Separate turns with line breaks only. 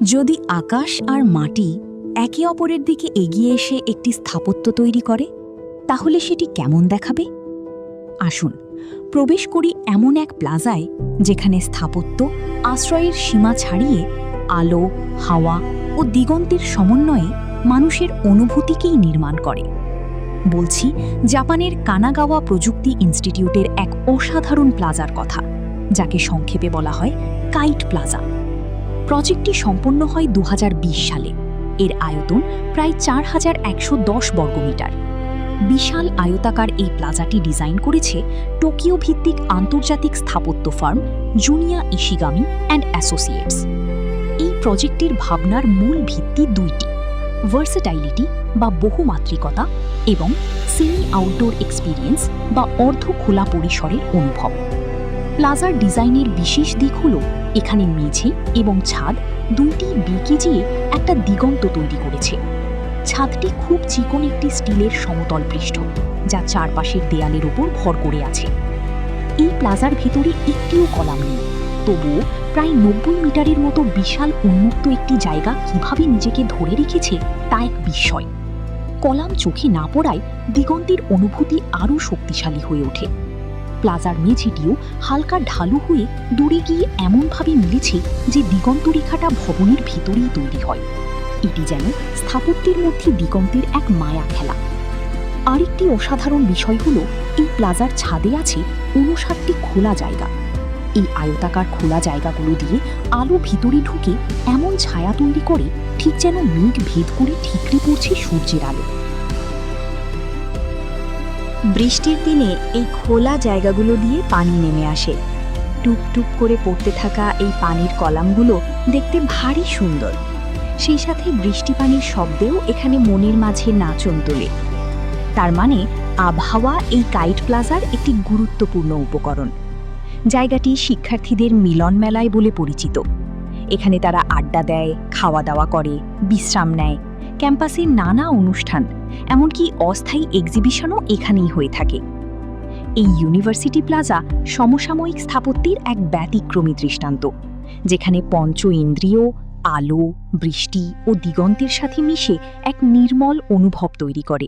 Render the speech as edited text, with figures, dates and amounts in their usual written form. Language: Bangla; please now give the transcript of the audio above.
যদি আকাশ আর মাটি একে অপরের দিকে এগিয়ে এসে একটি স্থাপত্য তৈরি করে তাহলে সেটি কেমন দেখাবে? আসুন প্রবেশ করি এমন এক প্লাজায় যেখানে স্থাপত্য আশ্রয়ের সীমা ছাড়িয়ে আলো, হাওয়া ও দিগন্তের সমন্বয়ে মানুষের অনুভূতিকেই নির্মাণ করে। বলছি জাপানের কানাগাওয়া প্রযুক্তি ইনস্টিটিউটের এক অসাধারণ প্লাজার কথা, যাকে সংক্ষেপে বলা হয় কাইট প্লাজা। প্রজেক্টটি সম্পন্ন হয় ২০২০ সালে। এর আয়তন প্রায় ৪,১১০ বর্গমিটার। বিশাল আয়তাকার এই প্লাজাটি ডিজাইন করেছে টোকিও ভিত্তিক আন্তর্জাতিক স্থাপত্য firm Junya Ishigami and associates. এই প্রজেক্টের ভাবনার মূল ভিত্তি দুইটি: ভার্সেটাইলিটি বা বহুমাত্রিকতা এবং সেমি আউটডোর এক্সপিরিয়েন্স বা অর্ধ খোলা পরিসরের অনুভব। প্লাজার ডিজাইনের বিশেষ দিক হল এখানে মেঝে এবং ছাদ দুইটি বেঁকিয়ে একটা দিগন্ত তৈরি করেছে। ছাদটি খুব চিকন একটি স্টিলের সমতল পৃষ্ঠ, যা চারপাশের দেয়ালের উপর ভর করে আছে। এই প্লাজার ভেতরে একটিও কলাম নেই, তবুও প্রায় ৯০ মিটারের মতো বিশাল উন্মুক্ত একটি জায়গা কিভাবে নিজেকে ধরে রেখেছে তা এক বিস্ময়। কলাম চোখে না পড়ায় দিগন্তের অনুভূতি আরও শক্তিশালী হয়ে ওঠে। প্লাজার মেঝেটিও হালকা ঢালু হয়ে দূরে গিয়ে এমনভাবে মিলেছে যে দিগন্তরেখাটা ভবনের ভিতরেই তৈরি হয়। এটি যেন স্থাপত্যের মধ্যে দিগন্তের এক মায়া খেলা। আরেকটি অসাধারণ বিষয় হল এই প্লাজার ছাদে আছে ৫৯টি খোলা জায়গা। এই আয়তাকার খোলা জায়গাগুলো দিয়ে আলো ভিতরে ঢুকে এমন ছায়া তৈরি করে ঠিক যেন মেঘ ভেদ করে ঠিকরে পড়ছে সূর্যের আলো।
বৃষ্টির দিনে এই খোলা জায়গাগুলো দিয়ে পানি নেমে আসে। টুপটুপ করে পড়তে থাকা এই পানির কলামগুলো দেখতে ভারী সুন্দর। সেই সাথে বৃষ্টি পানির শব্দেও এখানে মনের মাঝে নাচন তোলে। তার মানে আবহাওয়া এই কাইট প্লাজার একটি গুরুত্বপূর্ণ উপকরণ। জায়গাটি শিক্ষার্থীদের মিলন মেলায় বলে পরিচিত। এখানে তারা আড্ডা দেয়, খাওয়া দাওয়া করে, বিশ্রাম নেয়। ক্যাম্পাসের নানা অনুষ্ঠান, এমনকি অস্থায়ী এক্সিবিশনও এখানেই হয়ে থাকে। এই ইউনিভার্সিটি প্লাজা সমসাময়িক স্থাপত্যের এক ব্যতিক্রমী দৃষ্টান্ত, যেখানে পঞ্চ ইন্দ্রিয়, আলো, বৃষ্টি ও দিগন্তের সাথে মিশে এক নির্মল অনুভব তৈরি করে।